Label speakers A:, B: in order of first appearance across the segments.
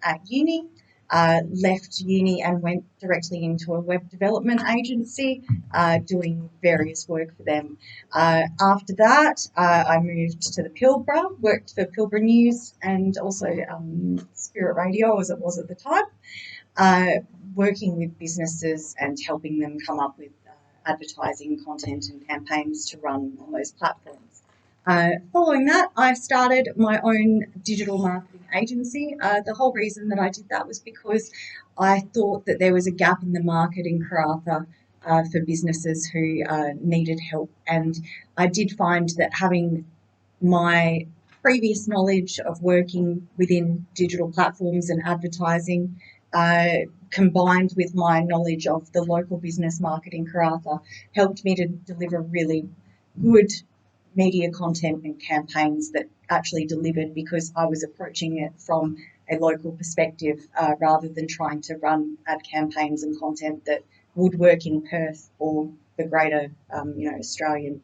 A: at uni. Left uni and went directly into a web development agency, doing various work for them. After that, I moved to the Pilbara, worked for Pilbara News and also Spirit Radio, as it was at the time, working with businesses and helping them come up with advertising content and campaigns to run on those platforms. Following that, I started my own digital marketing agency. The whole reason that I did that was because I thought that there was a gap in the market in Karratha for businesses who needed help. And I did find that having my previous knowledge of working within digital platforms and advertising, combined with my knowledge of the local business market in Karratha, helped me to deliver really good media content and campaigns that actually delivered, because I was approaching it from a local perspective rather than trying to run ad campaigns and content that would work in Perth or the greater Australian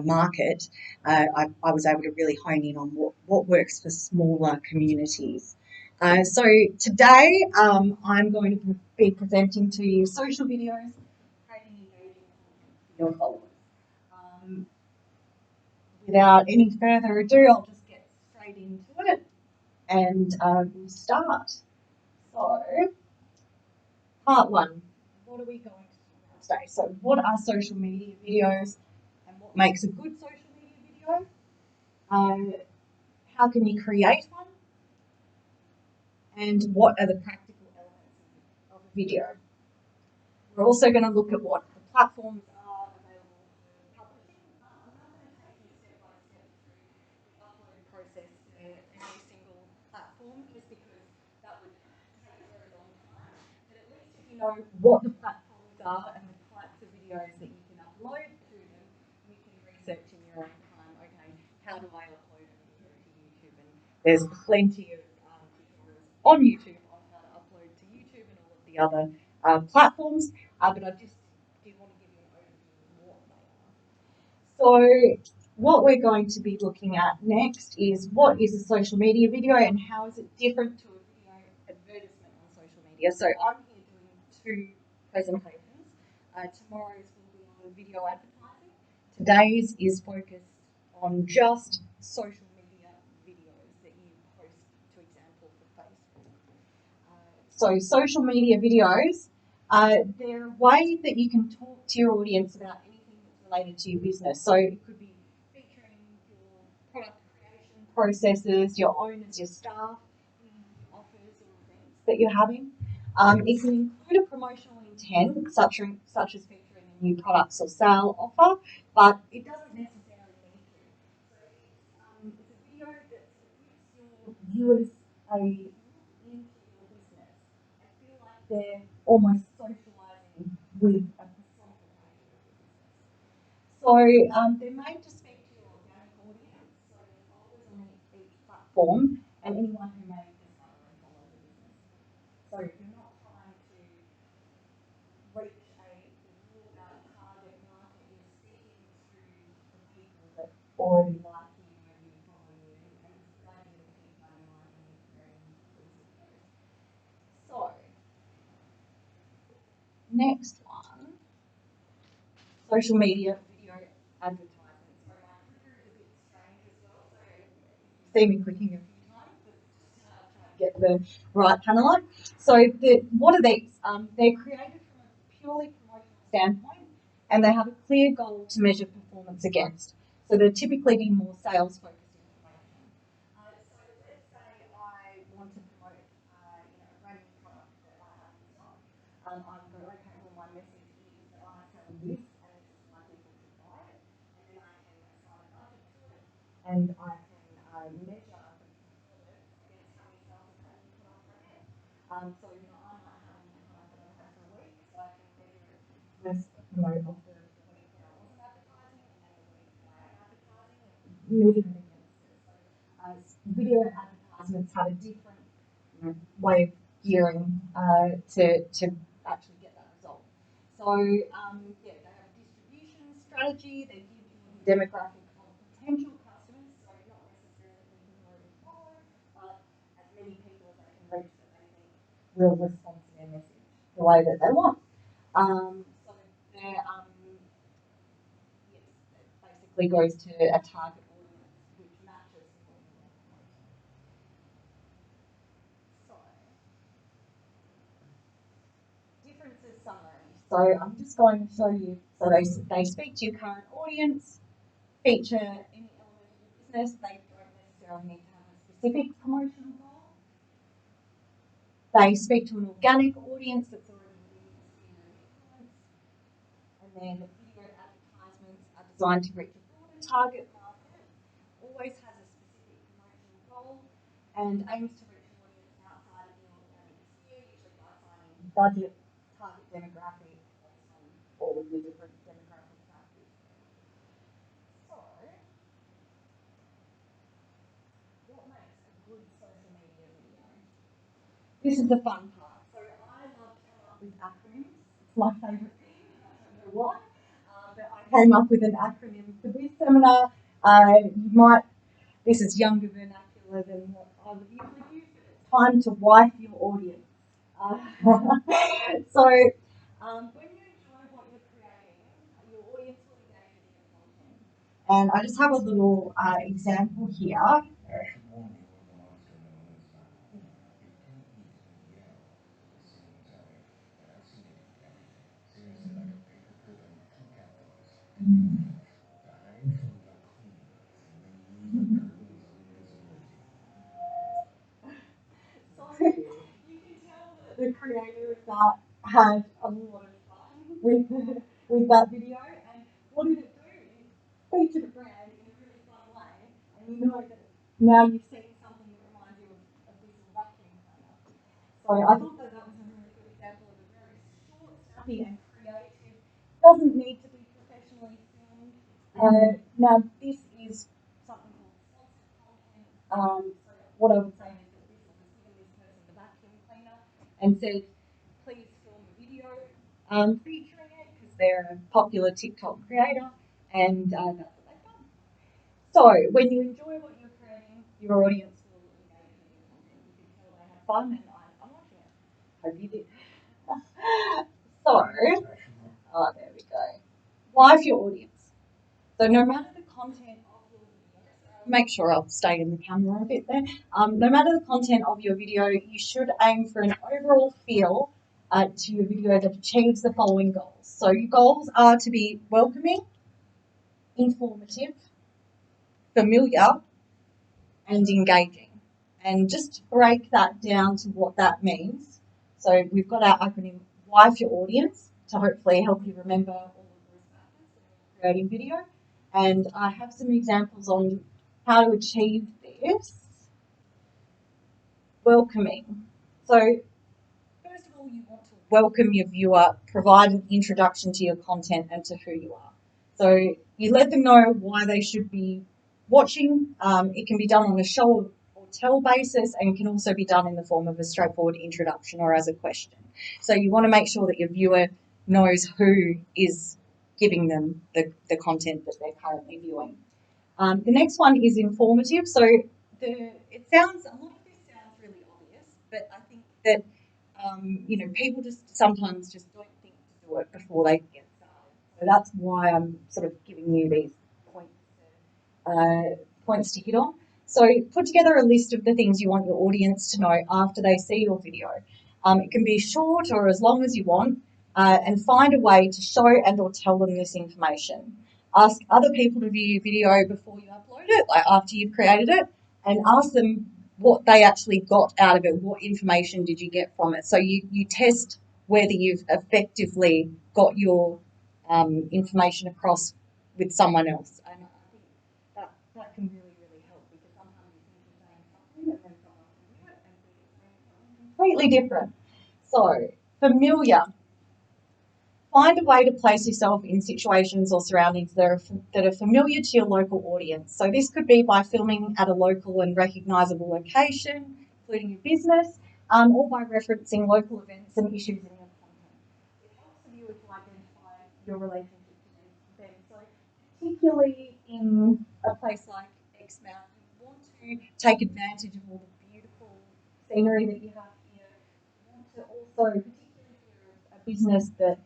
A: market. I was able to really hone in on what works for smaller communities. So today I'm going to be presenting to you social videos, creating engaging content for your followers. Without any further ado, I'll just get straight into it and we'll start. So, part one, what are we going to talk about today? So, what are social media videos and what makes a good social media video? How can you create one? And what are the practical elements of a video? We're also going to look at what the platforms are available for publishing. I'm not going to take you step by step through the upload process to every single platform, just because that would take a very long time. But at least if you know what the platforms are and the types of videos that you can upload to them, you can research in your own time, okay, how do I upload a video to YouTube? And there's plenty of tutorials on YouTube on how to upload to YouTube and all of the other platforms, but I just did want to give you an overview of what they are. So what we're going to be looking at next is what is a social media video and how is it different to a video advertisement on social media. So I'm here doing two presentations. Tomorrow's will be on video advertising. Today's is focused on just social media videos that you post, to example, for Facebook. So social media videos, they're a way that you can talk to your audience about anything that's related to your business. So it could be featuring your product creation processes, your owners, your staff, offers or events that you're having. It can include a promotional intent, such as featuring a new products or sale offer, but it doesn't necessarily need to. So it's a video that gives your viewers a into your business. I feel like they're almost socialising with a personification of your business. So they're made to speak to your organic audience, so your followers on each platform and anyone who may discover and follow the business. So you're not trying to reach a broader target market, you're speaking to the people that already like you, maybe follow you, and it's a good idea to keep that in mind when you're creating these videos. So, next one, social media video advertisements. So my clicker is a bit strange as well, so you've seen me clicking a few times, but just trying to get the right panel on. So what are these? They're created from a purely promotional standpoint, and they have a clear goal to measure performance against. So they'll typically be more sales focused information. So let's say I want to promote a brand new product that I have in stock. I'm going, okay, well my message is that I sell this and this is why people should buy it, and then I can assign a budget to it, and I can measure the performance against how many sales of that new product I get. So I might have a new product that I've had for a week, so I can measure it versus promote of the week that I wasn't advertising and the week that I am advertising, and measure it against it. So video advertisements have a different way of gearing to actually get that result. So yeah, they have a distribution strategy. They give you a demographic of potential customers, so not necessarily people who already follow, but as many people as they can reach that will respond to their message the way that they want. So there, yes, it basically goes to a target audience which matches what you want to promote. So, differences summary. So I'm just going to show you. So they speak to your current audience, feature any element of your business. They don't necessarily need to have a specific promotional goal. They speak to an organic audience that's already within your sphere of influence. And then video advertisements are designed to reach a broader target market, always has a specific promotional goal, and aims to reach an audience outside of the organic sphere, usually by finding budget, target demographic, based on all of the different demographic factors. So, what makes a good social media video? This is the fun part. So I love to come up with acronyms. It's my favourite thing. I don't know why, but I came up with an acronym for this seminar. You might, this is younger vernacular than what I would usually use, but it's time to wife your audience. So when you enjoy what you're creating, your audience will engage with your content. And I just have a little example here. So you can tell that the creator of that had a lot of fun with that video. And what did it do? It featured a brand in a really fun way, and you know that now you've seen something that reminds you of this vacuum cleaner. So I thought that that was a really good example of a very short, snappy, and creative. Doesn't need to be professionally filmed. Now this is something called sponsored content. So what I would say is that this was given this person the vacuum cleaner and said, please film a video featuring it because they're a popular TikTok creator, and that's what they've done. So when you enjoy what you're creating, your audience will engage with your content. You can tell they have fun, and I'm watching it. Hope you did. So, there we go. Why for your audience? So no matter the content of your video, make sure I'll stay in the camera a bit there. No matter the content of your video, you should aim for an overall feel to your video that achieves the following goals. So your goals are to be welcoming, informative, familiar, and engaging. And just to break that down to what that means. So we've got our acronym Y for your audience to hopefully help you remember all of those factors when you're creating video. And I have some examples on how to achieve this. Welcoming. So first of all, you want to welcome your viewer, provide an introduction to your content and to who you are. So you let them know why they should be watching. It can be done on a show or tell basis, and can also be done in the form of a straightforward introduction or as a question. So you want to make sure that your viewer knows who is giving them the content that they're currently viewing. The next one is informative. So it sounds, a lot of this sounds really obvious, but I think that people just sometimes just don't think to do it before they get started. So that's why I'm sort of giving you these points to hit on. So put together a list of the things you want your audience to know after they see your video. It can be short or as long as you want, and find a way to show and or tell them this information. Ask other people to view your video before you upload it, like after you've created it, and ask them what they actually got out of it. What information did you get from it? So you test whether you've effectively got your information across with someone else. And I think that can really help, because sometimes you think you're saying something and then someone can do it and think it's saying something completely different. So, familiar. Find a way to place yourself in situations or surroundings that are familiar to your local audience. So this could be by filming at a local and recognisable location, including your business, or by referencing local events and issues in your content. It helps the viewer to identify your relationship to them. So particularly in a place like Exmouth, you want to take advantage of all the beautiful scenery that you have here. You want to also, particularly if you're a business that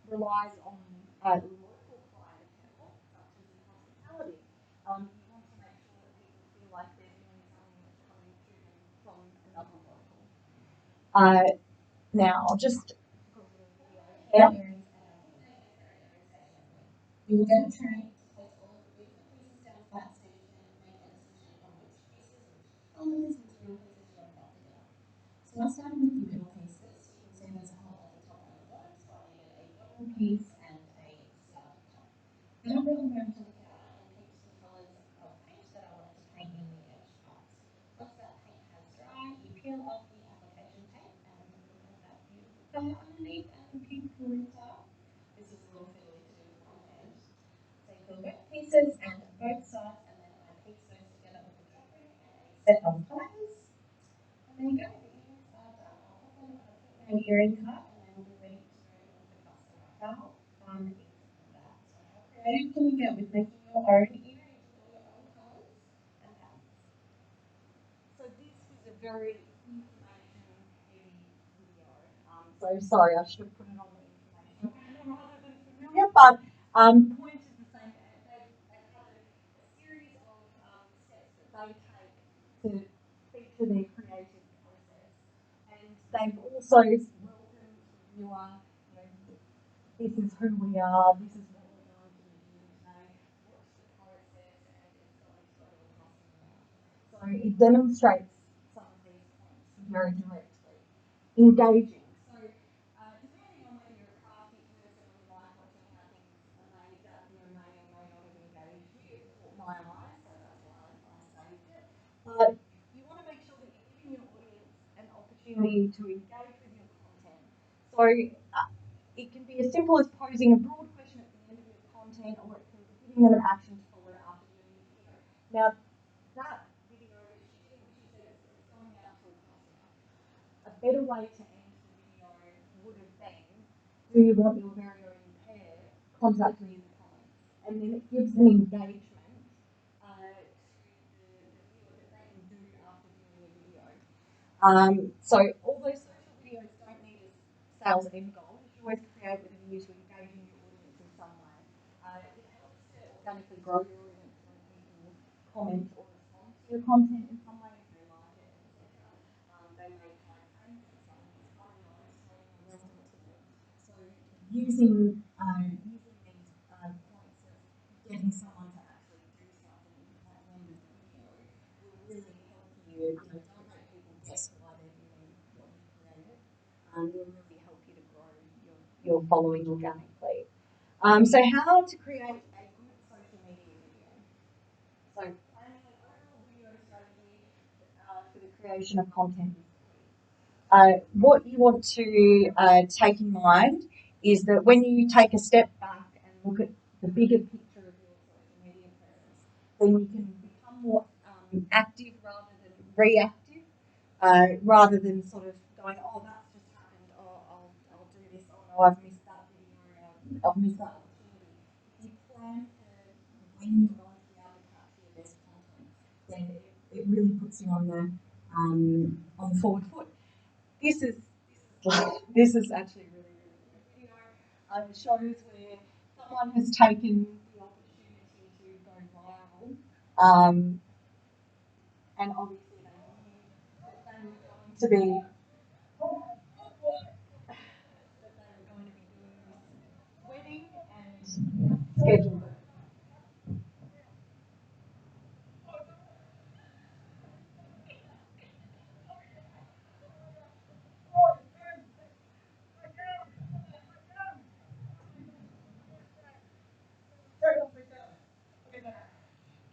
A: relies on local clientele, such as in hospitality, you want to make sure that people feel like they're doing something that's coming to them from another local. Now, I'll just yeah. You will then turn to place all of the beautiful pieces down a flat station, make a decision on which pieces, which colors, material pieces you want to put together. So I started with the middle pieces. You can see there's a hole at the top and the bottom, so I needed a bottom piece and a starter top. Then I brought them around to the counter and picked the colours of paint that I wanted to paint in the edge parts. Once that paint has dried, you peel off the application tape and look at that beautiful colour underneath and pink glitter. This is a little fiddly to do with one hand. So you peel both pieces and both sides, and then I piece those together with a drop ring and a set of pliers. And there you go, the earrings are done. I'll pop them on a put nail earring cut, and then we'll be ready to go with the customer. How fun is that? So how creative can you get with making your own earrings with all your own colours and patterns? So this was a very information-heavy video. So sorry, I should have put it on the information rather than familiar, but point is the same. They've had a series of steps that they take to feature their creative process, and they've also welcomed the viewer. This is who we are. This is what we're going to be doing today. Watch the process, and it's going to go to the customer now. So it demonstrates some of these points very directly. Engaging. So depending on whether you're a crafty person or you like watching how things are made, that may or may not have engaged you. It caught my eye, so that's why I saved it. But you want to make sure that you're giving your audience an opportunity to engage with your content. So it can be as simple as posing a broad question at the end of your content, or it can be giving them an action to follow after doing the video. Now, that video, she said it's going out to a customer. A better way to end the video would have been, do you want your very own pair? Contact me in the comments. And then it gives them engagement to the viewer that they can do after viewing a video. So all those social videos don't need a sales end goal. You should always create with a view to engaging your audience in some way. It helps to organically grow your audience when people comment or respond to your content in some way, if they like it, etc. They may tag friends if something is funny or entertaining or relevant to them. So using these points of getting someone to actually do something at the end of the video will really help you. Don't make people guess why they're doing what you created. Will really help you to grow your following organically. So how to create a good social media video. So planning an overall video strategy for the creation of content is key. What you want to take in mind is that when you take a step back and look at the bigger picture of your social media presence, then you can become more active rather than reactive, rather than sort of going, oh, that's just happened, oh, I'll do this, oh no, I've missed that video, I've missed that opportunity. If you plan for when you're going to be able to capture your best content, then it really puts you on the forward foot. This is actually really good video. It shows where someone has taken the opportunity to go viral, and obviously they knew that they were going to be doing this wedding and scheduled it.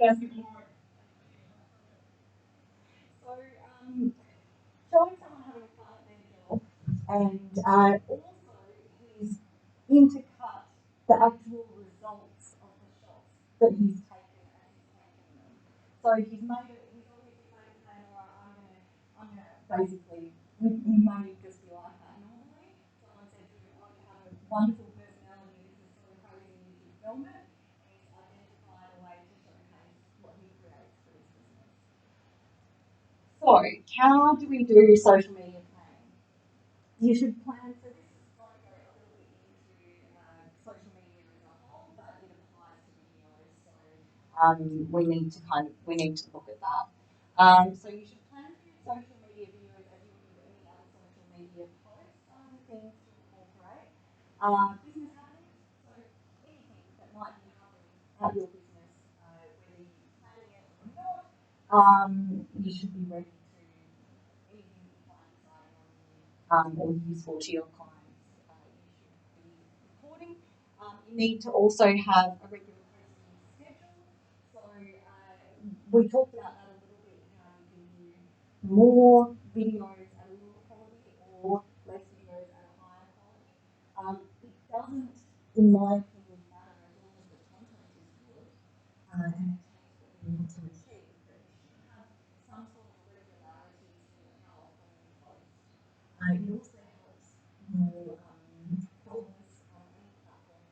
A: That's so showing someone having fun at their job, and also he's intercut the actual results of the shots that he's taken as he's taken them. So he's made it. He's obviously made it saying, "All right, I'm gonna basically." We may just be like that normally. Someone said to him, "Oh, you have a wonderful personality. This is sort of crazy. You should film it." And he's identified a way to showcase what he creates for his business. So, how do we do social media planning? You should plan. So this is going to go a little bit into social media as a whole, but it applies to videos. So we need to look at that. So you should plan for your social media videos as you would any other social media posts. Some of the things to incorporate business happenings. So anything that might be happening at your business, whether you're planning it or not, you should be ready to anything that you find exciting or useful to your clients. You should be recording. You need to also have a regular posting schedule. So we talked about that a little bit, how you can do more videos at a lower quality or less videos at a higher quality. It doesn't, in my opinion, matter as long as the content is good and it takes what you want to achieve. But you should have some sort of regularity to how often you post. It also helps your followers on any platform to see your content.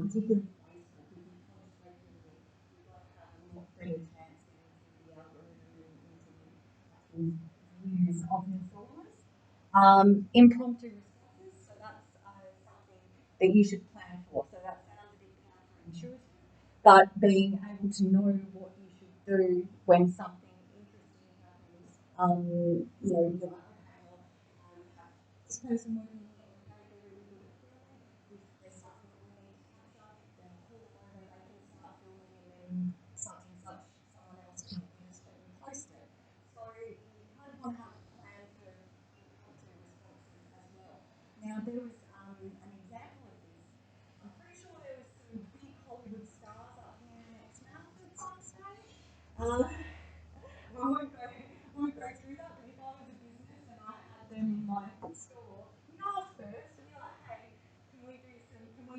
A: Particularly Facebook, if you post regularly, you're going to have a lot better chance getting through the algorithm and into the actual views of your followers. Impromptu responses, so that's something that you should plan for. So that sounds a bit counterintuitive, but being able to know what you should do when something interesting happens, you're like, okay, well, we have this person working here, okay, they're really good at filming. If there's something that we need to capture, then call them over, they can start filming, and then such and such, someone else can edit it and post it. So you kind of want to have a plan for impromptu responses as well. Now, there was an example of this. I'm pretty sure there was some big Hollywood stars up here in Exmouth at some stage. I won't go through that, but if I was a business and I had them in my store, you ask first and you're like, hey, can we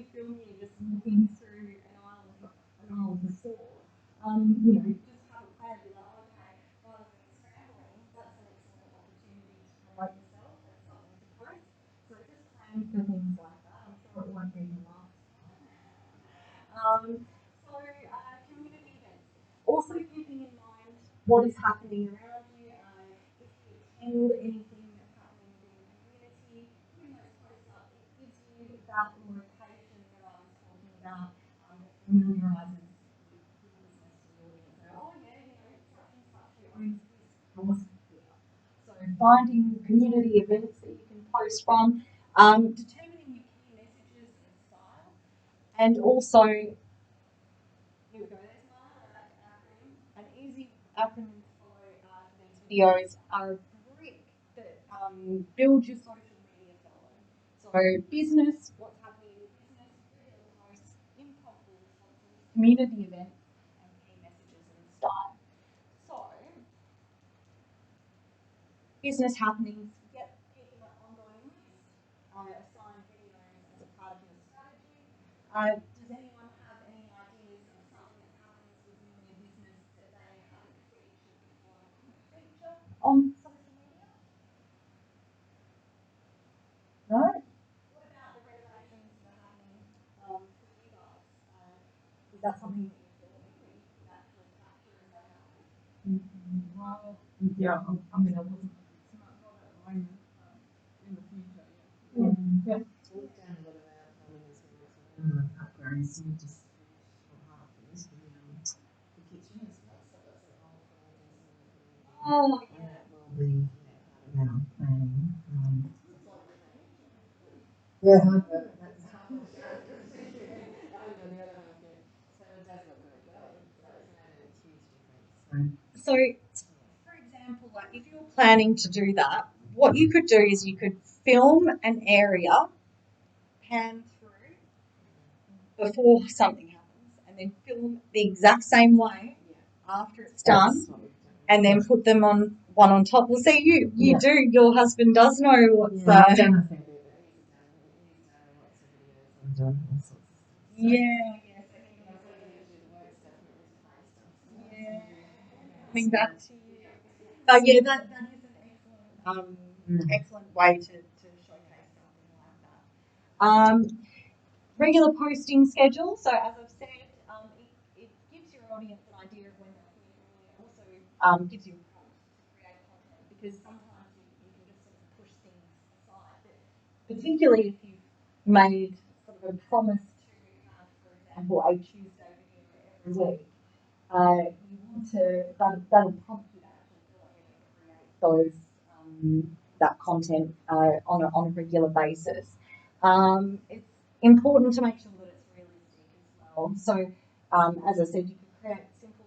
A: film you just looking through an aisle of the store? Just have a plan, be like, okay, rather than scrambling, that's an excellent opportunity to promote yourself and something to post. So just plan for things like that. I'm sure it won't be the last time. Community events. Also keeping in mind what is happening around you. If you attend anything that's happening within the community, putting those posts up, it gives you that location that I was talking about that familiarises your business to the audience. So, oh yeah, such and such who owns this was here. So finding community events that you can post from, determining your key messages and style, and also here we go. There's my acronym. An easy acronym to follow for these videos are a brick that builds your social media following. So business, what's happening in your business, regular posts, impromptu responses, community events, and key messages and style. So business happenings, yep, keeping that ongoing list, assign videos as a part of your strategy. Does anyone have any ideas of something that happens within their business that they haven't featured before and could feature on social media? No? What about the renovations that are happening for you guys? Is that something that you're filming that you could actually capture as they happen? Well, yeah, I mean, I wasn't, it's not at the moment, in the future, yeah. Yeah. We've done a lot of our plumbing as well, so upgrades, and we just finished, or half finished, the kitchen as well, so that's an old one, oh, yeah. And that will be, part of our planning. Yeah, that's half of the I haven't done the other half yet. So it does look good, but it's made a huge difference. So, for example, like if you're planning to do that, what you could do is you could film an area, pan through before something happens, and then film the exact same way after it's done, and then put them on one on top. Well, see, you do. Your husband does know what's
B: I've done a fair bit, but he's done lots of videos and done all sorts of stuff. So
A: yeah. So he knows
B: what you do the work stuff, not just the play stuff. So
A: coming back to you. But yeah, that is an excellent way to showcase something like that. Regular posting schedule. So as I've said, it gives your audience an idea of when they're filming. It also gives you a prompt to create content because sometimes you can just sort of push things aside. But particularly if you've made sort of a promise to have, for example, a Tuesday video every week, you want to, that'll prompt you to actually go ahead and create those, that content on a regular basis. It's important to make sure that it's realistic as well. So, as I said, you can create simple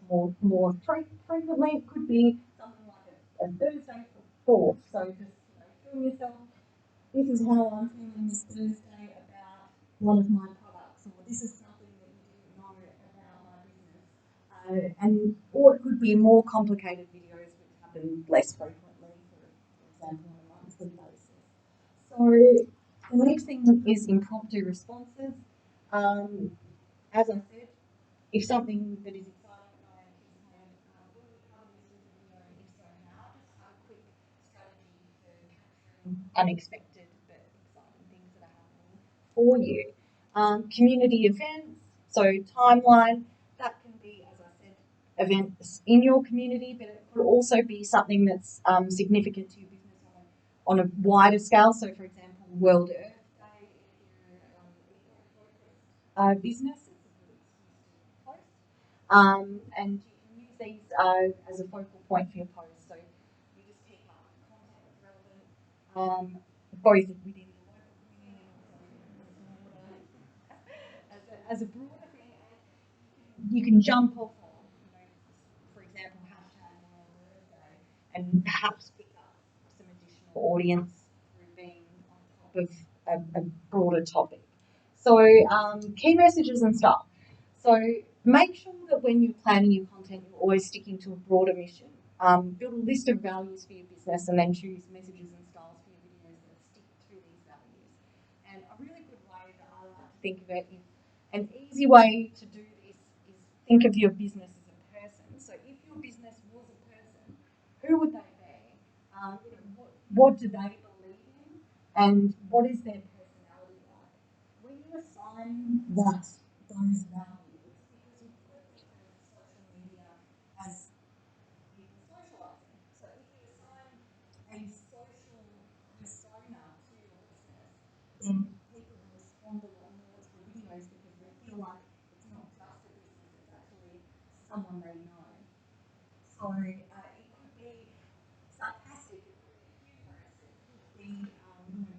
A: videos more frequently. It could be something like a Thursday thought. So just film yourself. This is how I'm feeling this Thursday about one of my products, or this is something that you didn't know about my business. Or it could be more complicated videos which happen less frequently, for example, on a monthly basis. So the next thing is impromptu responses. As I said, if something that is exciting that I anticipate, will we cover this with a video, and if so, how? Just have a quick strategy for capturing unexpected but exciting things that are happening for you. Community events, so timeline, that can be, as I said, events in your community, but it could also be something that's significant to your business on a wider scale. So, for example, World Earth Day, if you're a business, it's a good excuse to post. And you can use these as a focal point for your post. So you just pick up content that's relevant, both within the local community and also as a broader thing. And you can jump off of, for example, hashtag World Earth Day, and perhaps pick up some additional audience through being on top of a broader topic. So key messages and stuff. So make sure that when you're planning your content, you're always sticking to a broader mission. Build a list of values for your business and then choose messages and styles for your videos that stick to these values. And a really good way that I like to think of it is an easy way to do this is think of your business as a person. So if your business was a person, who would they be? What do they believe in? And what is their personality like? When you assign those values, because you put social media as people socializing. So if you assign a social persona to your business, then people will respond a lot more to the videos because they feel like it's not just a business, it's actually someone they know. So it could be sarcastic, it could be humorous, it could be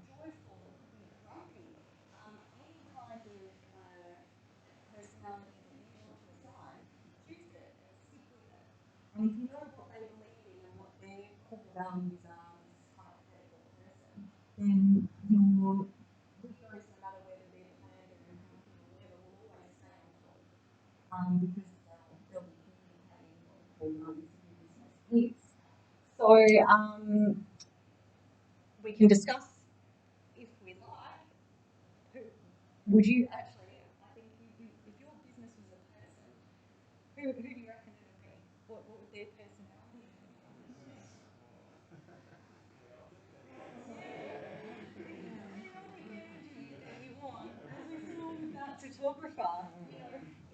A: joyful, it could be grumpy. Any kind of personality that you want to assign, choose it and stick with it. And if you know what they believe in and what their core values are with this hypothetical person, then your videos, no matter whether they're planned or impromptu or whatever, will always stay on top because they'll be communicating what the core values of your business is. So we can discuss if we like. Who, would you actually? I think if your business was a person, who do you reckon it would be? What would their personality be? You want, as we saw with that photographer,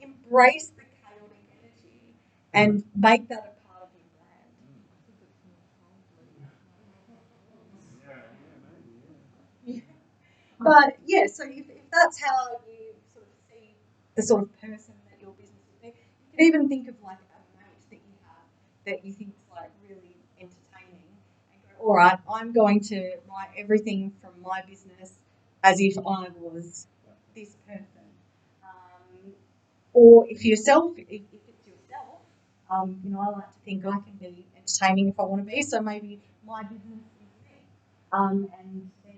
A: embrace the chaotic energy and make that a part of your brand. Yeah. But yeah, so if that's how you sort of see the sort of person that your business would be, you could even think of like a mate that you have that you think is like really entertaining and go, all right, I'm going to write everything from my business as if I was this person. Or if yourself, if it's yourself, I like to think I can be entertaining if I want to be. So maybe my business is me. And then I go,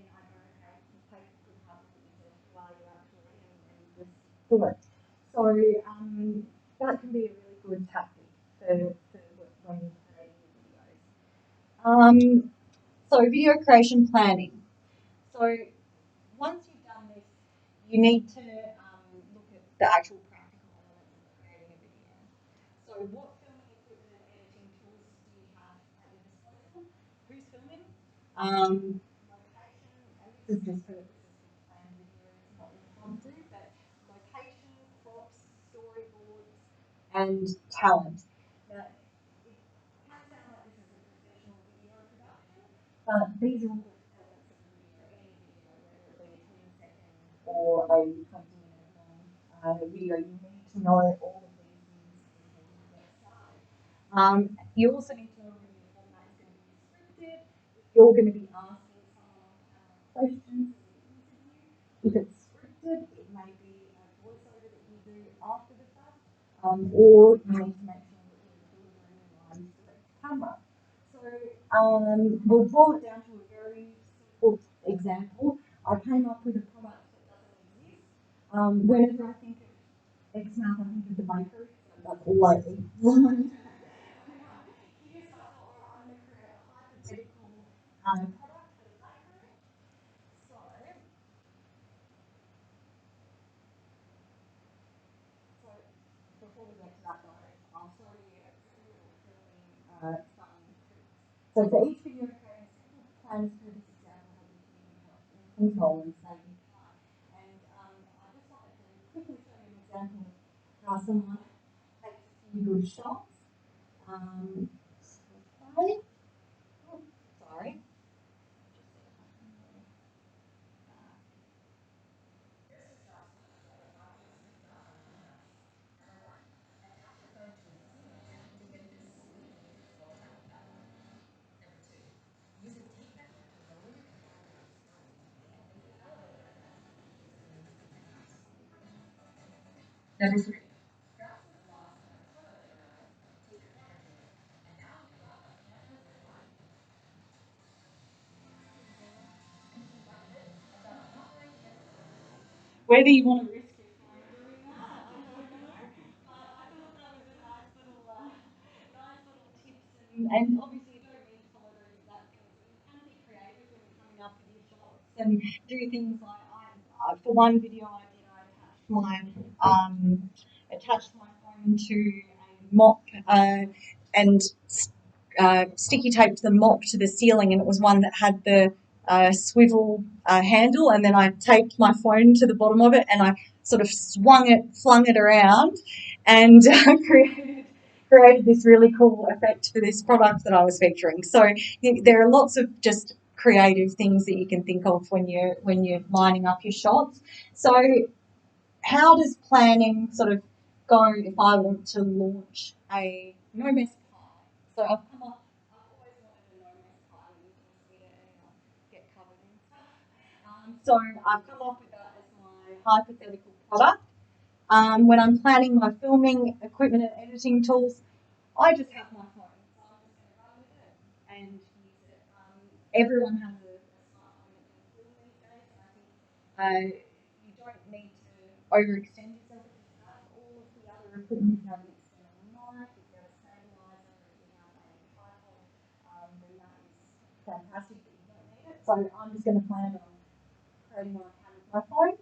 A: okay, take a good hard look at yourself, who are you actually, and just do it. So that can be a really good tactic for when you're creating your videos. So video creation planning. So once you've done this, you need to look at the actual practical elements of creating a video. So what filming equipment and editing tools do you have at your disposal? Who's filming? Location, and this is just for planned videos, not impromptu, but location, props, storyboards, and talent. Now, it can sound like this is a professional video But these are all elements of the video, any video, whether it be a 20-second or a 20-minute long video. You need to know all of these things before you get started. You also need to know whether your format is going to be scripted, if you're going to be asking someone on camera questions in the interview. If it's scripted, it may be a voiceover that you do after the fact, or you need to make sure that you're delivering the lines direct to camera. So we'll boil it down to a very simple example. I came up with a product that doesn't exist. Whenever I think of Exmouth, I think of the bakery. That's all I eat. Here, so I thought, all right, I'm going to create a hypothetical product for the bakery. So before we get to that though, I'll show you filming some tricks. So for each video creating simple plans for this example, I'll be using help in control and saving time. And I just wanted to quickly show you an example of how someone takes a few good shots. Okay. Oh, sorry. That is whether you want to risk your phone doing that, I don't know. But I thought that was a nice little tips, and obviously you don't need to follow those exact things, but you can be creative when you're coming up with your shots and do things like for one video I did, attached my phone to a mop and sticky taped the mop to the ceiling, and it was one that had the swivel handle, and then I taped my phone to the bottom of it, and I sort of flung it around, and created this really cool effect for this product that I was featuring. So there are lots of just creative things that you can think of when you're lining up your shots. So how does planning sort of go if I want to launch a no mess pie? So I've always wanted a no mess pie when you can eat it and not get covered in stuff. So I've come up with that as my hypothetical product. When I'm planning my filming equipment and editing tools, I just have my phone, so I'm just going to run with it and use it. Everyone has a smartphone that can film these days, and I think you don't need to overextend yourself if you have all of the other equipment. If you have an external mic, if you have a stabilizer, if you have a tripod, then that is fantastic, but you don't need it. So I'm just going to plan on creating my account with my phone.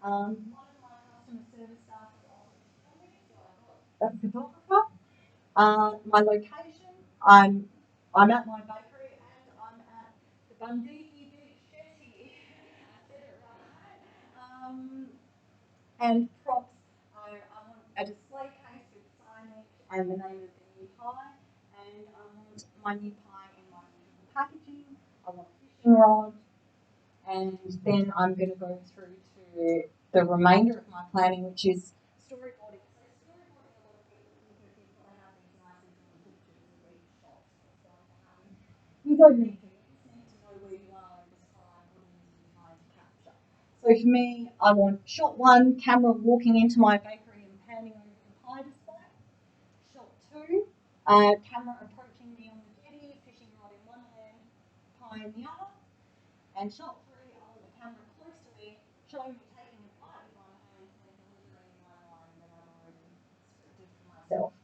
A: One of my customer service staff is also to film me, so I've got a photographer. My location, I'm at my bakery and I'm at the Bundeepi Beach Jetty. I said it right. And props, I want a display case with signage and the name of the new pie. And I want my new pie in my usual packaging. I want a fishing rod, and then I'm going to go through to the remainder of my planning, which is storyboarding. So storyboarding, a lot of people think of you've got to have these nicely drawn pictures of each shot, what's going to happen. You don't need to. You just need to know where you are and describe what it is you're trying to capture. So for me, I want shot one, camera walking into my bakery and panning over the pie display. Shot two, camera approaching me on the jetty, fishing rod in one hand, pie in the other. And shot three, I want the camera close to me, showing me taking a bite with one hand and delivering my line that I've already scripted for myself.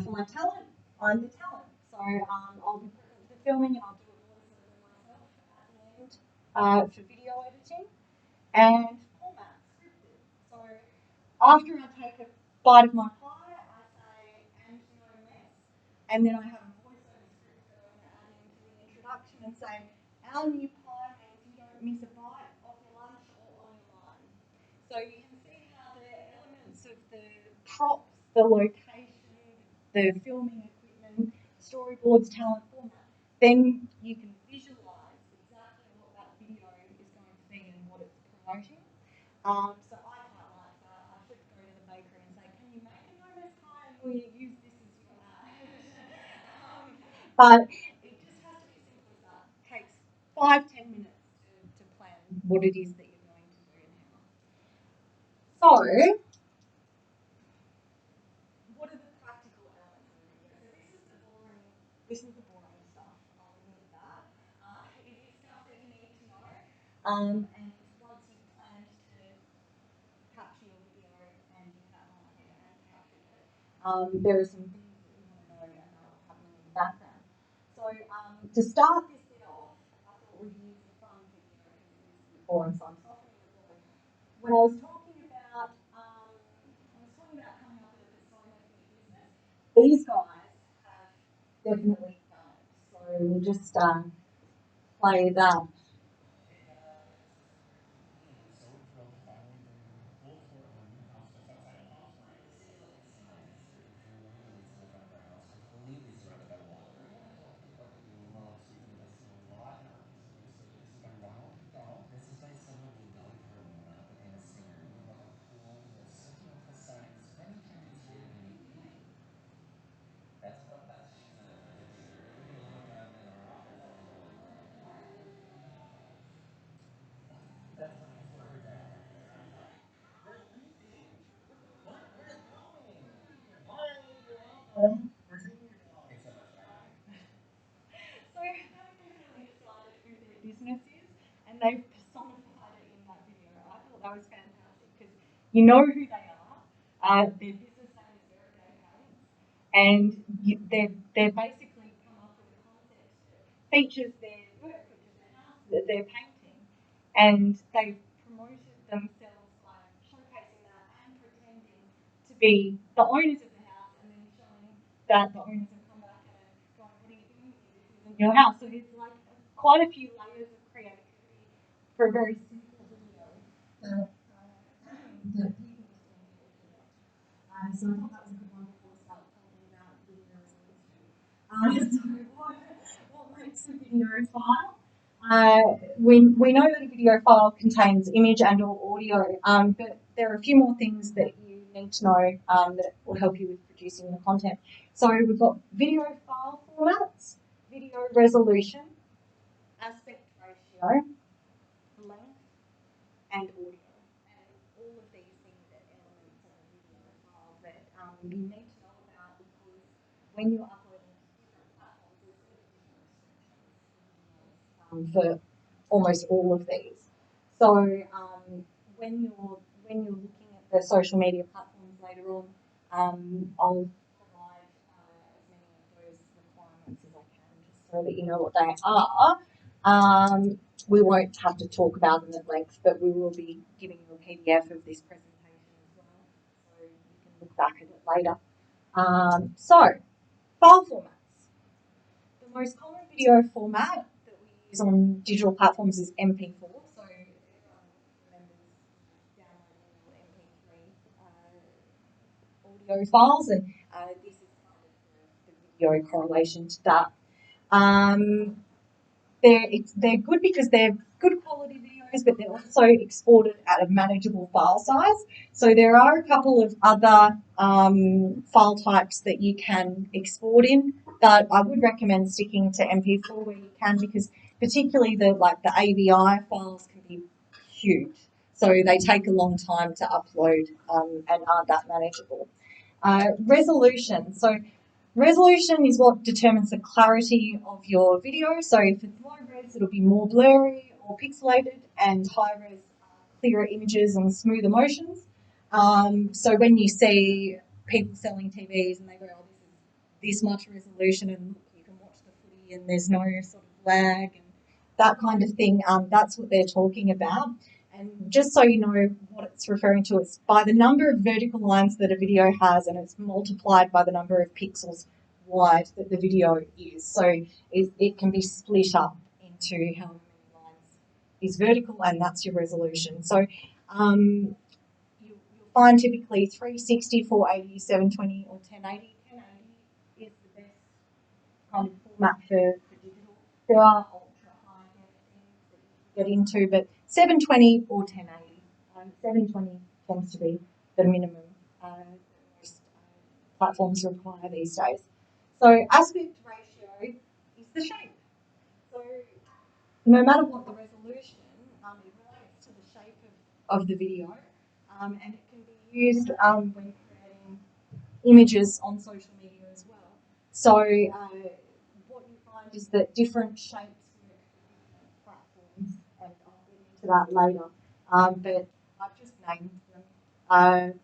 A: For my talent, I'm the talent. So I'll be present for the filming and I'll do a voiceover myself at the end for video editing. And format, scripted. So after I take a bite of my pie, I say, and no mess. And then I have a voiceover script that I'm going to add into the introduction and say, our new pie means you don't miss a bite of your lunch or on your line. So you can see how the elements of the props, the location, the filming equipment, storyboards, talent, format, then you can visualize So I quite like that. I should go to the bakery and say, can you make a notice card and will you use this as your ad? But it just has to be as simple as that. It takes 5-10 minutes to plan what it is that you're going to do and how. So, what are the practical elements of the video? So this is the boring stuff. I'll admit that. It is stuff that you need to know. And once you've planned to capture your video and you have gone ahead and captured it, there are some things that you want to know about what's happening in the background. So to start this bit off, I thought we'd use a fun video because it is boring, so I'm softening the blow. When I was talking about coming up with a persona for your business, these guys have definitely done it. So we'll just play that.
B: Hey guys, this is Greg King. So thrilled to finally bring you the full tour of our new house just outside of Palm Springs. The city looking so nice. If you're looking to lease in front of our house, completely surrounded by water, you want to go pick out what you love, so you can invest in a lot in our piece. So this is by Ronald McDonald. This is by someone named Dolly Carmona, but then a singer. You love a cool, sentimental side. Spending time in here and making. That's what that she's in the picture. We love having in our office. That's my floor deck. We're leaving. What? We're going. Hi, you're welcome. We're taking your dog. It's so much fun.
A: So they've definitely decided who their business is and they've personified it in that video. I thought that was fantastic because you know who they are. Their business name is Very Day Paints, and they've basically come up with a concept that features their work, features their house that they're painting, and they've promoted themselves by showcasing that and pretending to be the owners of the house and then showing that the owners have come back and going, what are you doing here? This isn't your house. So it's like quite a few layers of creativity for a very simple video that people just want to talk about. So I thought that was a good one before we start talking about videos and so what makes a video file? We know that a video file contains image and or audio, but there are a few more things that you need to know that will help you with producing the content. So we've got video file formats, video resolution, aspect ratio, length, and audio. And all of these things are elements of a video file that you need to know about because when you're uploading to different platforms, there's going to be different restrictions for almost all of these. So when you're looking at the social media platforms later on, I'll provide as many of those requirements as I can, just so that you know what they are. We won't have to talk about them at length, but we will be giving you a PDF of this presentation as well, so you can look back at it later. So, file formats. The most common video format that we use on digital platforms is MP4. So everyone remembers downloading your MP3 audio files, and this is kind of the video correlation to that. They're good because they're good quality videos, but they're also exported at a manageable file size. So there are a couple of other file types that you can export in, but I would recommend sticking to MP4 where you can, because particularly the AVI files can be huge. So they take a long time to upload and aren't that manageable. Resolution. So resolution is what determines the clarity of your video. So if it's low res, it'll be more blurry or pixelated, and high res, clearer images and smoother motions. So when you see people selling TVs and they go, oh, this is this much resolution, and look, you can watch the footy and there's no sort of lag and that kind of thing, that's what they're talking about. And just so you know what it's referring to, it's by the number of vertical lines that a video has, and it's multiplied by the number of pixels wide that the video is. So it can be split up into how many lines is vertical, and that's your resolution. So you'll find typically 360, 480, 720, or 1080. 1080 is the best kind of format for digital. There are ultra high def things that you can get into, but 720 or 1080 720 tends to be the minimum that most platforms require these days. So aspect ratio is the shape. So no matter what the resolution, it relates to the shape of the video, and it can be used when creating images on social media as well. So what you find is that different shapes work for different platforms, and I'll get into that later. But I've just named them.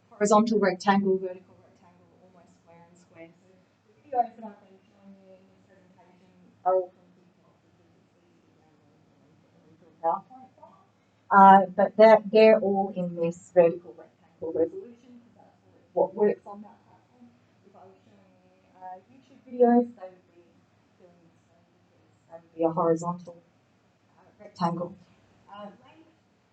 A: Horizontal rectangle, vertical rectangle, almost square and square. So the videos that I've been showing you in this presentation are all from TikTok because it's easy to download and put them into a PowerPoint file. But they're all in this vertical rectangle resolution because that's what works on that platform. If I was showing you YouTube videos, they would be filling the screen because they would be a horizontal rectangle. Length,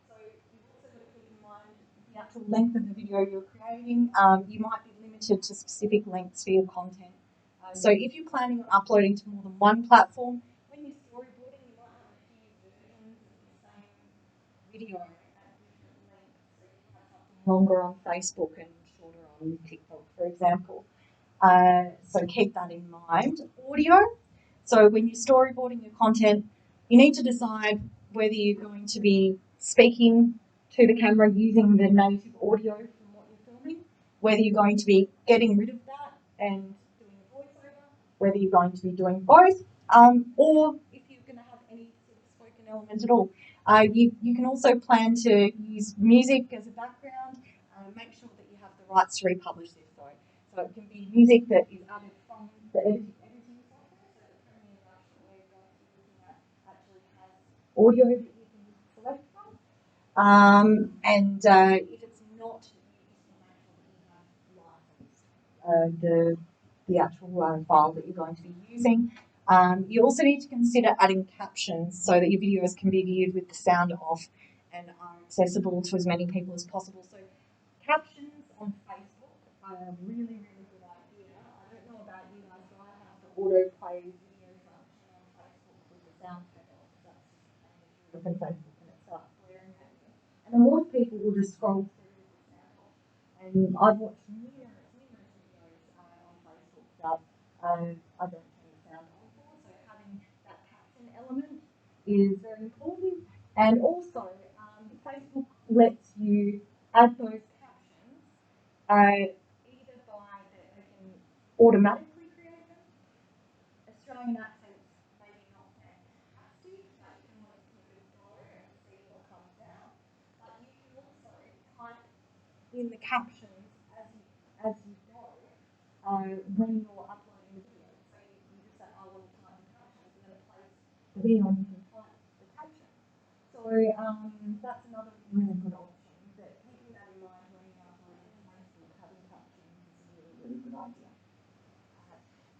A: so you've also got to keep in mind the actual length of the video you're creating. You might be limited to specific lengths for your content. So if you're planning on uploading to more than one platform, when you're storyboarding, you might have a few versions of the same video at different lengths. So you can have something longer on Facebook and shorter on TikTok, for example. So keep that in mind. Audio. So when you're storyboarding your content, you need to decide whether you're going to be speaking to the camera using the native audio from what you're filming, whether you're going to be getting rid of that and doing a voiceover, whether you're going to be doing both, or if you're going to have any sort of spoken element at all. You can also plan to use music as a background. Make sure that you have the rights to republish this though. So it can be music that is added from the editing software. So the Premiere Rush that we're going to be looking at actually has audio that you can select from. And if it's not, you just want to make sure that you have licensed the actual file that you're going to be using. You also need to consider adding captions so that your videos can be viewed with the sound off and are accessible to as many people as possible. So captions on Facebook are a really, really good idea. I don't know about you guys, but I have the autoplay video function on Facebook with the sound turned off. That's just a pain if you look at Facebook and it starts blaring at you. And a lot of people will just scroll through with the sound off. And I've watched numerous videos on Facebook that I don't turn the sound on for. So having that caption element is very important. And also, Facebook lets you add those captions either by that they can automatically create them. Australian accents maybe not fantastic, but you can always give it a go and see what comes out. But you can also type in the captions as you go when you're uploading the video. So you just say, I want to type the captions, and then it plays the video and you can type the caption. So that's another really good option. But keeping that in mind when you're uploading to Facebook, having captions is a really, really good idea.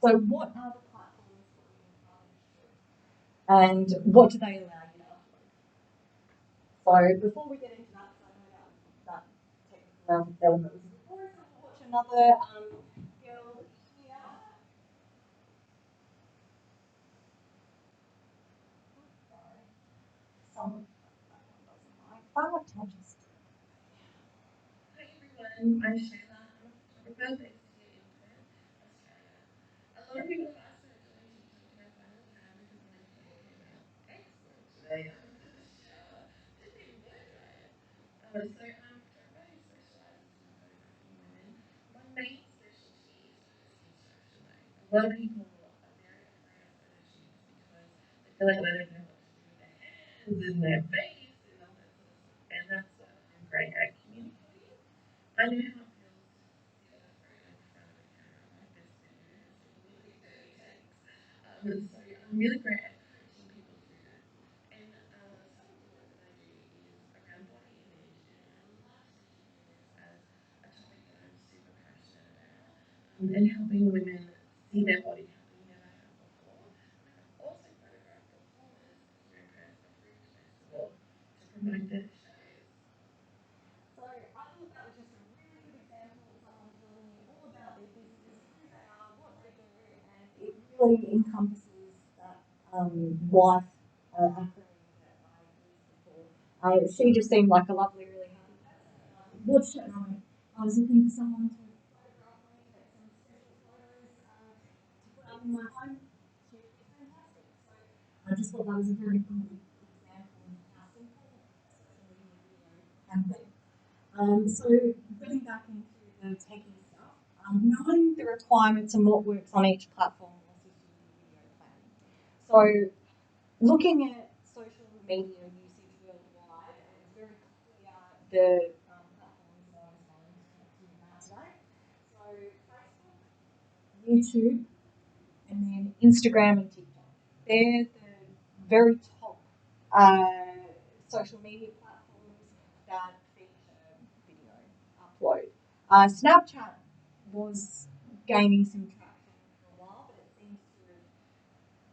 A: So what are the platforms that we can publish to? And what do they allow you to upload? So before we get into that, because I know that technical element was a bit boring, so we'll watch another girl here. Sorry. Some that one doesn't like that. I'll just
C: Hi everyone, I'm Shayla. I'm a photographer based here in Perth, Australia. A lot of people have asked me recently on TikTok, did I finally have a good quality photo came out? Excellent. Today I'm going to shower. Didn't even blow dry it. So I'm a photographer who specialises in photographing women. My main specialty is post-construction though. A lot of people are very afraid of photo shoots because they feel like they don't know what to do with their hands and their face and all that sort of stuff. And that's what I'm great at communicating. I know how it feels to sit at home in front of a camera. My best bit is with a little bit dirty takes. So I'm really great at coaching people through that. And some of the work that I do is around body image, and I love speaking to this as a topic that I'm super passionate about, and helping women see their body how they never have before. And I've also photographed performers here in Perth for Fruit Festival to promote their shows.
A: So I thought that was just a really good example of someone telling you all about their business, who they are, what they do, and it really encompasses that WIFE acronym that I used before. She just seemed like a lovely, really happy person. Watched it and I was looking for someone to photograph me, get some special photos to put up in my home. She would be fantastic. So I just thought that was a very good example of how simple social media video can be. So getting back into the techie stuff, knowing the requirements and what works on each platform will assist you with your video planning. So looking at social media usage worldwide, and it's very clear the platforms that I was going to talk to you about today. So Facebook, YouTube, and then Instagram and TikTok. They're the very top social media platforms that feature video upload. Snapchat was gaining some traction for a while, but it seems to have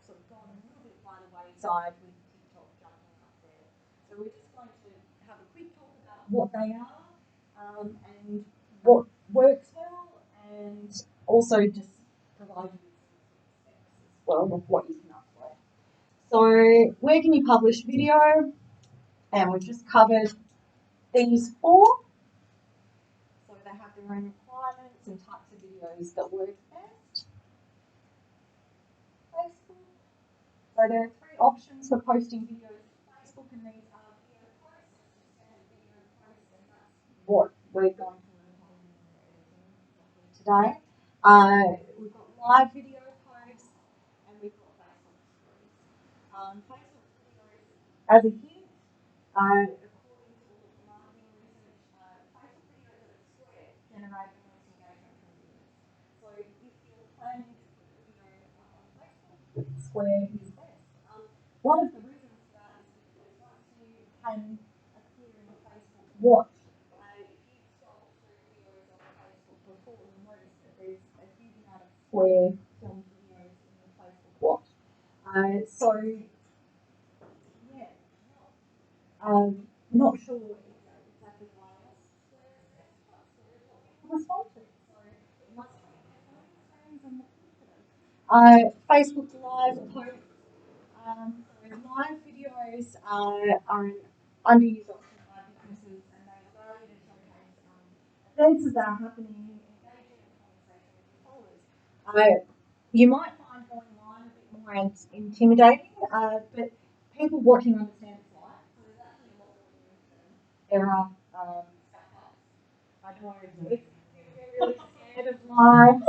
A: sort of gone a little bit by the wayside with TikTok jumping up there. So we're just going to have a quick talk about what they are and what works well, and also just provide you with some specs as well of what you can upload. So where can you publish video? And we've just covered these four. So they have their own requirements and types of videos that work best. Facebook. So there are three options for posting videos to Facebook, and these are video posts, standard video posts, and that's what we're going to learn how to do in editing today. We've got live video posts, and we've got Facebook stories. Facebook videos, as a hint, according to all the marketing research, Facebook videos that are square generate the most engagement from viewers. So if you're planning to put a video up on Facebook, square is best. One of the reasons for that is because once you can appear in the Facebook watch, if you scroll through videos on Facebook before, you'll notice that there's a huge amount of square filmed videos in the Facebook watch. So, yeah, not sure exactly why else square is best, but square is what people respond to. So it must be their phone screens and look good for them. Facebook Live posts. So live videos are an underused option by businesses, and they allow you to showcase events that are happening, engaging in conversation with your followers. You might find going live a bit more intimidating, but people watching understand it's live, so there's actually a lot more room for error, stuff. I know if you're really scared of live.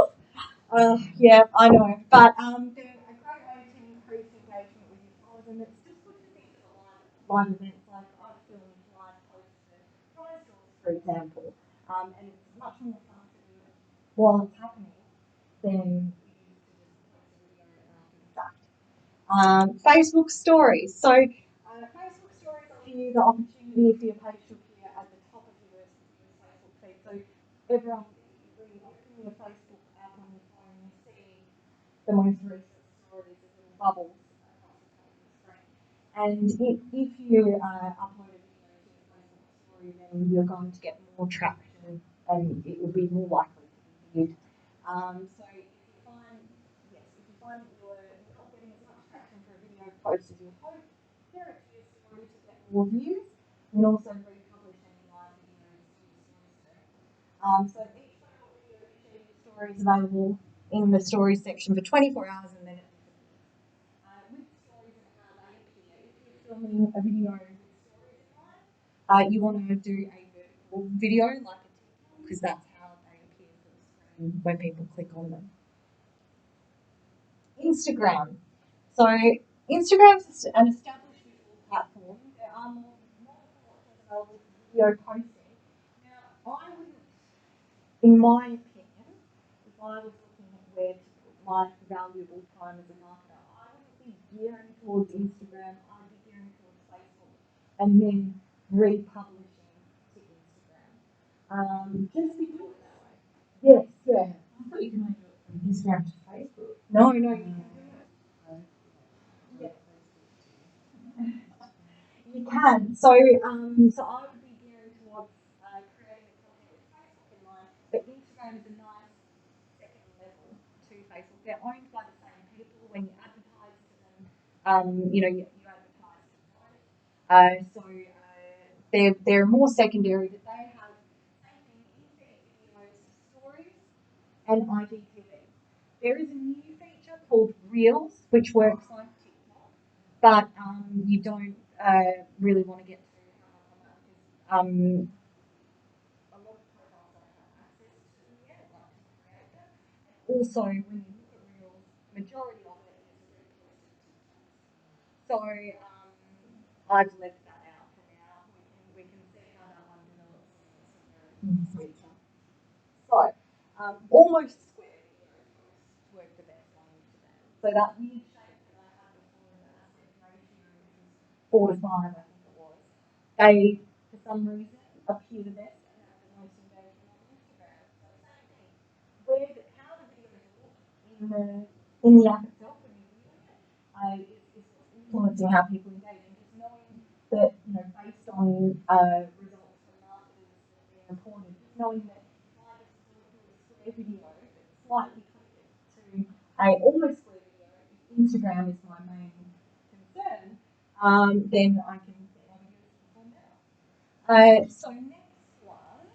A: Yeah, I know, but they're a great way to increase engagement with your followers, and it's just good to think of the live events. Like I've filmed live posts for dry stores, for example, and it's much more fun to do it while it's happening than it is to just post a video after the fact. Facebook stories. So Facebook stories offer you the opportunity for your page to appear at the top of your Facebook feed. So everyone, when you open your Facebook app on your phone, you see the most recent stories as little bubbles across the top of the screen. And if you upload a video to your Facebook story, then you're going to get more traction and it will be more likely to be viewed. So if you find, yes, if you find that you're not getting as much traction for a video post as you hope, share it to your story to get more views, and also republish any live videos to your stories too. So each photo or video you share your story is available in the stories section for 24 hours, and then it disappears. With stories and how they appear, if you're filming a video with stories in mind, you want to do a vertical video like a TikTok, because that's how they appear for the screen when people click on them. Instagram. So Instagram is an established visual platform. There are multiple options available for video posting. Now, I wouldn't, in my opinion, if I was looking at where to put my valuable time as a marketer, I wouldn't be gearing towards Instagram. I'd be gearing towards Facebook, and then republishing to Instagram. Just because it that way. Yes, yeah.
D: I thought you could only do it from Instagram to Facebook.
A: No, you can do it. Yeah. You can. So I would be gearing towards creating the content with Facebook in mind, but Instagram is a nice second level to Facebook. They're owned by the same people. When you advertise to them, you advertise to both. they're more secondary, but they have same thing, in-feed videos, stories, and IGTV. There is a new feature called Reels, which works like TikTok, but you don't really want to get too hung up on that because a lot of profiles don't have access to them yet, like to create them. And also, when you look at Reels, majority of it is reposted TikToks. So I've left that out for now. We can see how that one develops in the future. So almost square video posts work the best on Instagram. So that weird shape that I had before, the aspect ratio, which was 4:5, I think it was, they for some reason appear the best and have the most engagement on Instagram. So same thing. How the videos look in the app itself when you're viewing it is what's influencing how people engage. And just knowing that, based on results from marketers that have been reported, just knowing that if I just do a square video but slightly tweak it to a almost square video, if Instagram is my main concern, then I can get my videos to perform better. So next one.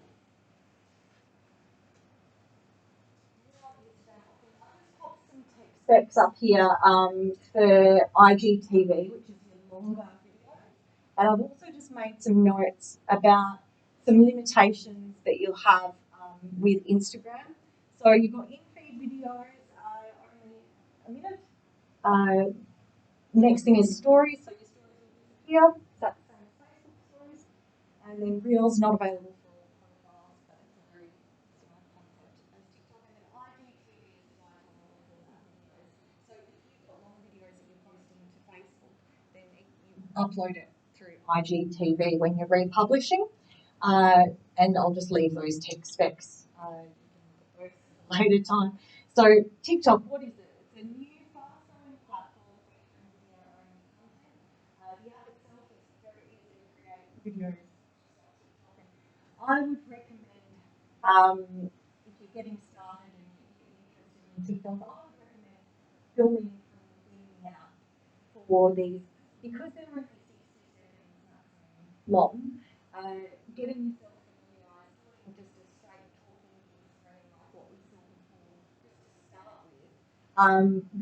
A: I've just popped some tech specs up here for IGTV, which is your longer video. And I've also just made some notes about some limitations that you'll have with Instagram. So you've got in-feed videos, only a minute. Next thing is stories, so your stories will disappear. That's the same as Facebook stories. And then Reels, not available for all profiles, but it's a very similar concept as TikTok. And then IGTV is designed for longer format videos. So if you've got long videos that you're posting to Facebook, then you upload it through IGTV when you're republishing. And I'll just leave those tech specs for a later time. So TikTok, what is it? It's a new fast-growing platform where you can video own content. The app itself is very easy to create videos just like TikTok. And I would recommend, if you're getting started and you're interested in TikTok, I would recommend filming from the beginning out for these, because they're only 60 seconds maximum long. Getting yourself familiarised, putting just a straight talking view screen like what we saw before, just to start with,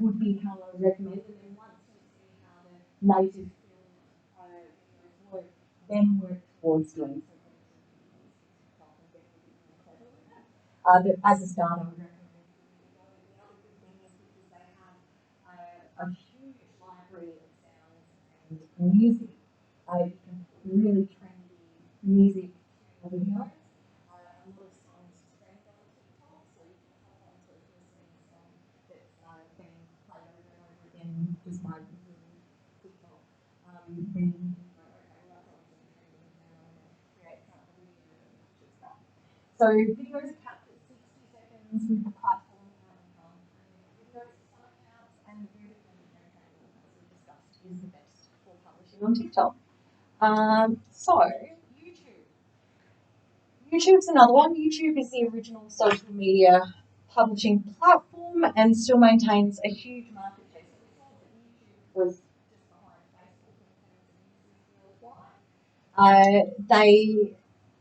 A: would be how I would recommend. And then once you see how the native filmed videos work, then work towards doing some editing videos for TikTok and getting a bit more clever with it. But as a start, I would recommend giving it a go. And the other good thing is because they have a huge library of sounds and music, you can put really trendy music to your videos. A lot of songs trend on TikTok, so you can hop onto if you're seeing a song that's being played over and over again just by viewing TikTok. Then you can go, okay, well that song's been trending now, I'm going to create a video that matches that. So videos are capped at 60 seconds with the platform income, and then videos for some accounts and vertical campaigning, as we discussed, is the best for publishing on TikTok. So YouTube. YouTube's another one. YouTube is the original social media publishing platform and still maintains a huge market share. So we saw that YouTube was just behind Facebook in terms of users worldwide. They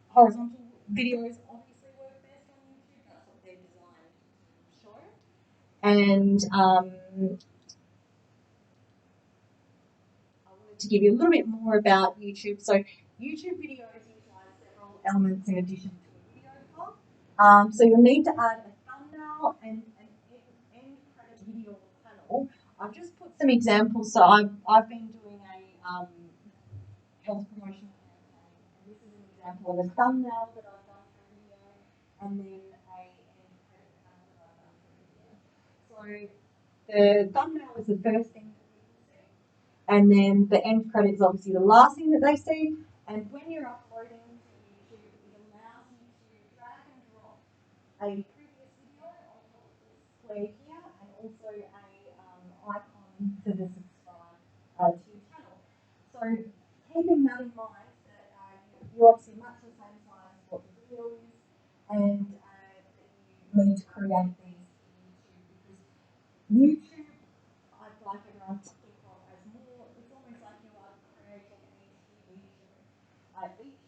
A: horizontal videos obviously work best on YouTube. That's what they're designed to show. And I wanted to give you a little bit more about YouTube. So YouTube videos utilize several elements in addition to a video file. So you'll need to add a thumbnail and an end credit video panel. I've just put some examples. So I've been doing a health promotional campaign, and this is an example of a thumbnail that I've done for a video, and then a end credit panel that I've done for a video. So the thumbnail is the first thing that people see, and then the end credit is obviously the last thing that they see. And when you're uploading to YouTube, it allows you to drag and drop a previous video on top of this square here, and also a icon for the subscribe to your channel. So keeping that in mind, that you obviously match the same size as what the video is, and that you need to create these for YouTube, because YouTube, I'd like everyone to think of as more, it's almost like you are creating a TV show. Each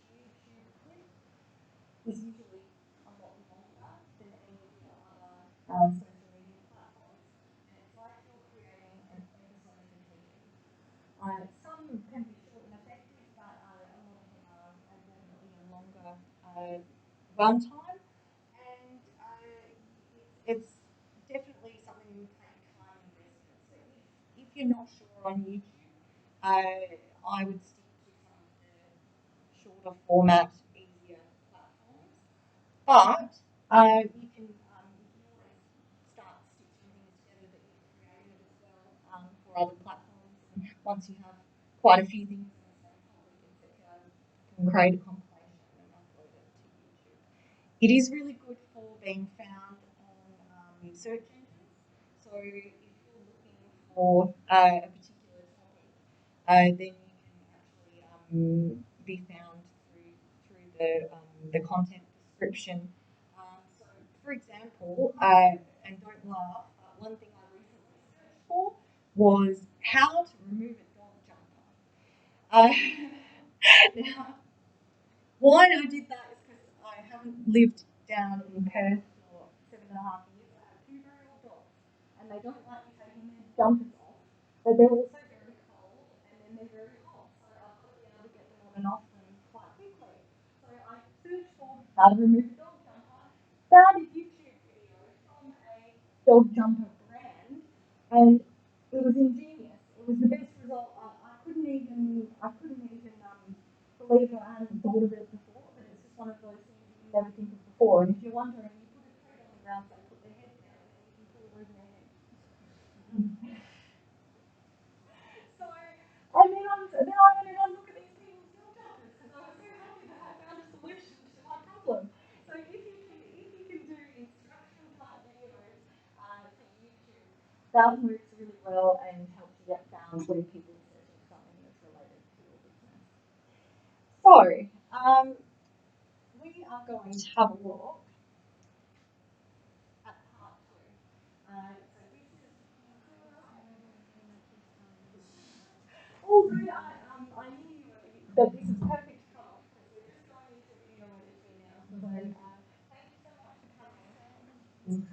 A: runtime, and it's definitely something that will take time investment. So if you're not sure on YouTube, I would stick to some of the shorter format, easier platforms. But you can always start stitching things together that you've created as well for other platforms. And once you have quite a few things in the same topic, etc., you can create a compilation and upload it to YouTube. It is really good for being found on search engines. So if you're looking for a particular topic, then you can actually be found through the content description. So, for example, and don't laugh, one thing I recently searched for was how to remove a dog jumper. Uh, now, why I did that is because I haven't lived down in Perth for 7.5 years. I have two very old dogs, and they don't like me taking their jumpers off, but they're also very cold and then they're very hot. So I've got to be able to get them on and off them quite quickly. So I searched for how to remove a dog jumper, found a YouTube video from a dog jumper brand, and it was ingenious. It was the best result. I couldn't even believe that I hadn't thought of it before, but it's just one of those things that you never think of before. And if you're wondering, you put a treat on the ground, so they put their head down, and then you can pull it over their head. So, and then I went and look at these people's dog jumpers because I was so happy that I found a solution to my problem. So if you can do instruction type videos for YouTube, that works really well and helps you get found when people are searching something that's related to your business. So, we are going to have a look at part two. So this is although I knew that this is perfect cutoff because we're just going into video editing now. So thank you so much for coming.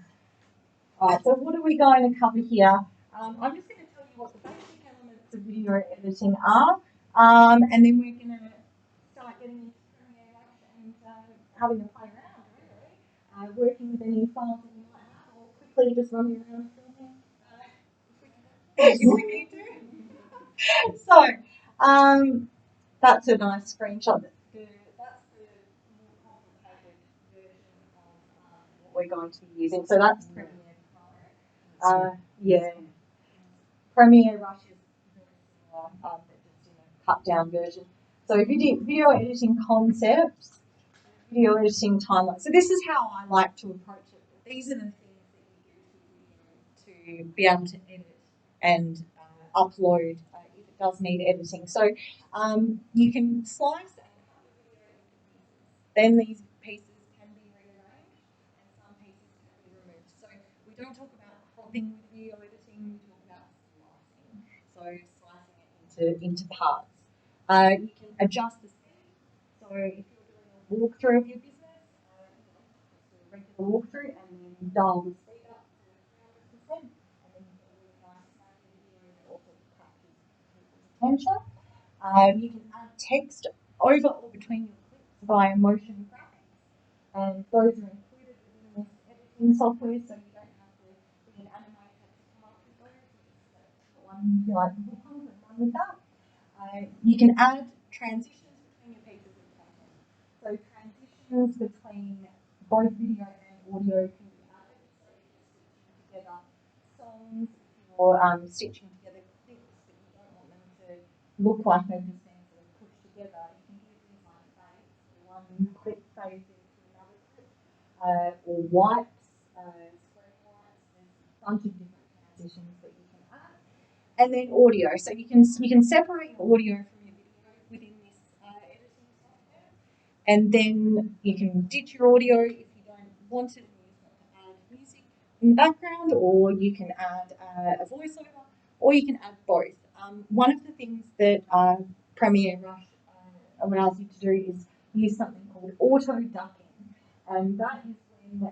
A: Alright, so what are we going to cover here? I'm just going to tell you what the basic elements of video editing are, and then we're going to start getting into Premiere Rush and having a play around, really. Working with any files that you might have, or quickly just running around filming if we need to. So, that's a nice screenshot. That's the more complicated version of what we're going to be using. So that's Premiere Pro. Yeah. Premiere Rush is very similar, but just in a cut down version. So video editing concepts, video editing timeline. So this is how I like to approach it. These are the things that you use with video to be able to edit and upload if it does need editing. So you can slice and cut the video into pieces. Then these pieces can be rearranged and some pieces can be removed. So we don't talk about cropping with video editing, we talk about slicing. So slicing it into parts. You can adjust the speed. So if you're doing a walkthrough of your business, just do a regular walkthrough and then dial the speed up to 300%, and then you get a really nice snappy video that also captures people's attention. You can add text over or between your clips via motion graphics, and those are included within this editing software, so you don't have to be an animator to come up with those. You just get one you like to book on and run with that. You can add transitions between your pieces of content. So transitions between both video and audio can be added. So if you're stitching together songs, if you're stitching together clips that you don't want them to look like they've just been sort of pushed together, you can do things like fades. So one clip fades into another clip, or wipes, screen wipes. There's a bunch of different transitions that you can add. And then audio. So you can separate your audio from your video within this editing software, and then you can ditch your audio if you don't want it and you just want to add music in the background, or you can add a voiceover, or you can add both. One of the things that Premiere Rush allows you to do is use something called auto ducking, and that is when you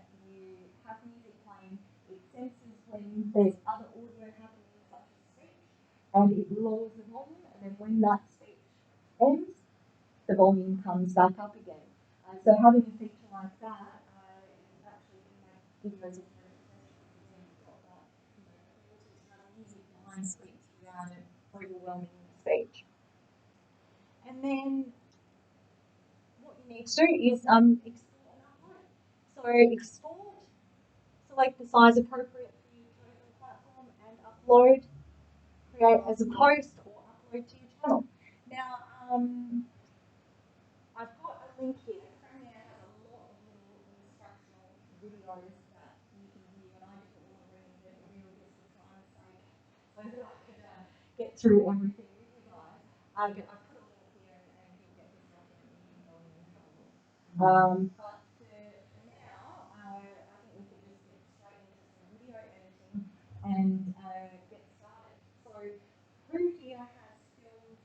A: have music playing, it senses when there's other audio happening, such as speech, and it lowers the volume, and then when that speech ends, the volume comes back up again. So having a feature like that is actually going to make videos all very professional because then you've got that, ability to have music behind speech without it overwhelming the speech. And then what you need to do is export and upload. So export, select the size appropriate for your chosen platform, and upload, create as a post or upload to your channel. Now, I've got a link here. Premiere has a lot of little instructional videos that you can view, and I didn't want to read them all just for time's sake, so that I could get through everything with you guys. But I put a link here, and you'll get this document, and you can go in and have a look. But for now, I think we could just get straight into some video editing and get started. So, who here has filmed